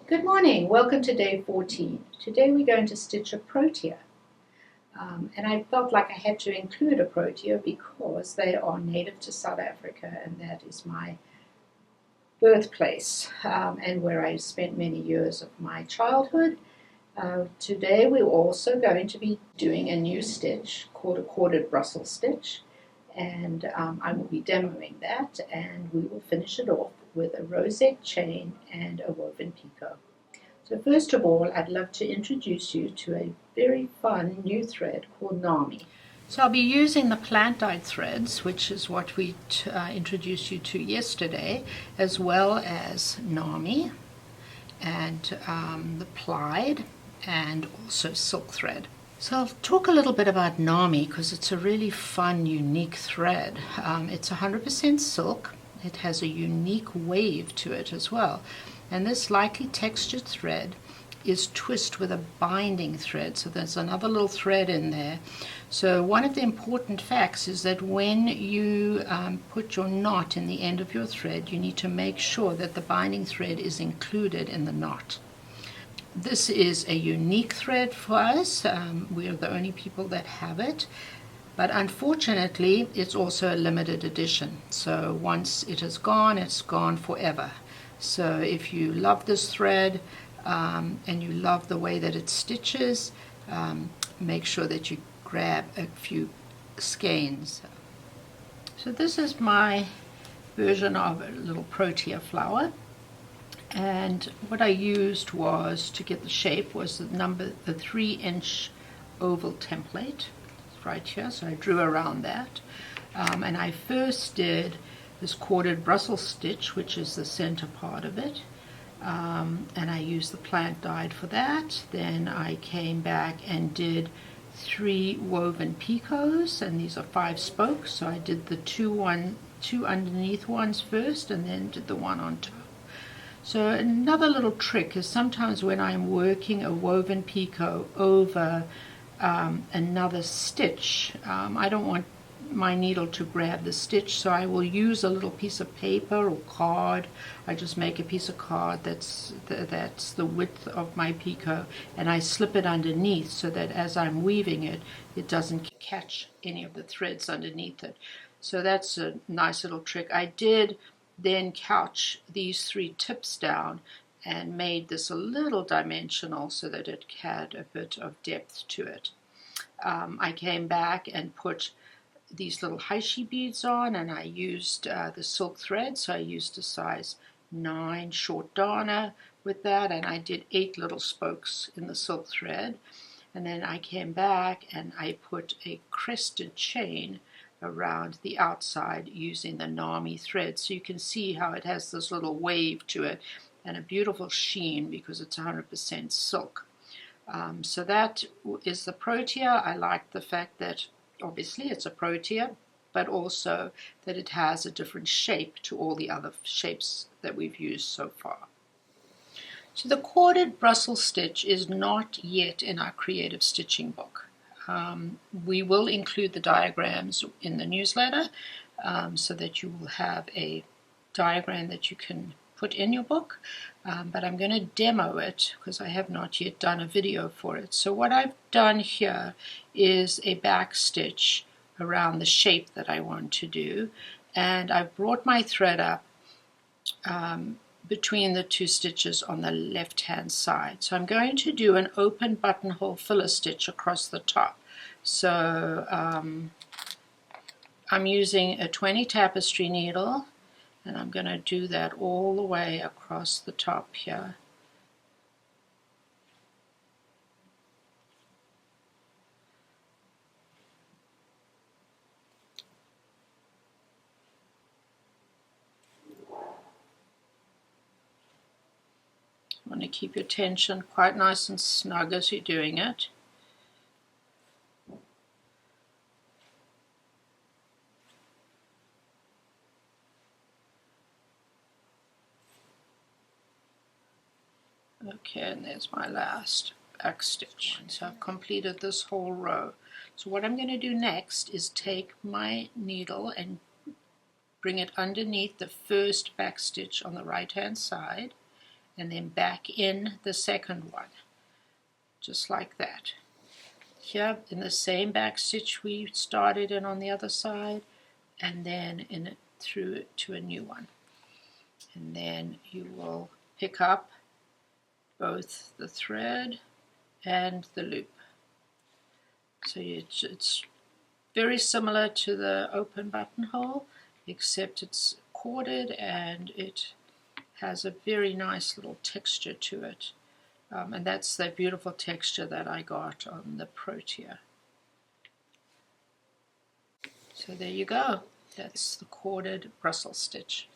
Good morning, welcome to day 14. Today we're going to stitch a Protea. And I felt like I had to include a Protea because they are native to South Africa and that is my birthplace and where I spent many years of my childhood. Today we're also going to be doing a new stitch called a corded Brussels stitch, and I will be demoing that, and we will finish it off with a rosette chain and a woven picot. So first of all, I'd love to introduce you to a very fun new thread called Nami. So I'll be using the plant-dyed threads, which is what we introduced you to yesterday, as well as Nami and the plied and also silk thread. So I'll talk a little bit about Nami because it's a really fun, unique thread. It's 100% silk. It has a unique wave to it as well. And this lightly textured thread is twist with a binding thread. So there's another little thread in there. So one of the important facts is that when you put your knot in the end of your thread, you need to make sure that the binding thread is included in the knot. This is a unique thread for us. We are the only people that have it. But unfortunately, it's also a limited edition. So once it is gone, it's gone forever. So if you love this thread and you love the way that it stitches, make sure that you grab a few skeins. So this is my version of a little Protea flower. And what I used was, to get the shape, was the 3-inch oval template right here. So I drew around that. And I first did this corded Brussels stitch, which is the center part of it. And I used the plant dyed for that. Then I came back and did 3 woven picots, and these are 5 spokes. So I did the two underneath ones first and then did the one on top. So another little trick is sometimes when I'm working a woven picot over another stitch, I don't want my needle to grab the stitch, so I will use a little piece of paper or card. I just make a piece of card that's the width of my picot, and I slip it underneath so that as I'm weaving it, it doesn't catch any of the threads underneath it. So that's a nice little trick. I did then couch these 3 tips down and made this a little dimensional so that it had a bit of depth to it. I came back and put these little Heishi beads on, and I used the silk thread, so I used a size 9 short darner with that, and I did 8 little spokes in the silk thread. And then I came back and I put a crested chain around the outside using the Nami thread, so you can see how it has this little wave to it and a beautiful sheen because it's 100% silk. So that is the Protea. I like the fact that obviously it's a Protea, but also that it has a different shape to all the other shapes that we've used so far. So the corded Brussels stitch is not yet in our creative stitching book. We will include the diagrams in the newsletter so that you will have a diagram that you can put in your book, but I'm going to demo it because I have not yet done a video for it. So what I've done here is a back stitch around the shape that I want to do, and I've brought my thread up between the 2 stitches on the left hand side. So I'm going to do an open buttonhole filler stitch across the top. So I'm using a 20 tapestry needle, and I'm going to do that all the way across the top here. You want to keep your tension quite nice and snug as you're doing it. Okay, and there's my last back stitch. So I've completed this whole row. So what I'm going to do next is take my needle and bring it underneath the first back stitch on the right hand side, and then back in the second one, just like that. Here in the same back stitch we started in on the other side, and then in it through it to a new one. And then you will pick up both the thread and the loop. So it's very similar to the open buttonhole, except it's corded and it has a very nice little texture to it. And that's the beautiful texture that I got on the Protea. So there you go. That's the corded Brussels stitch.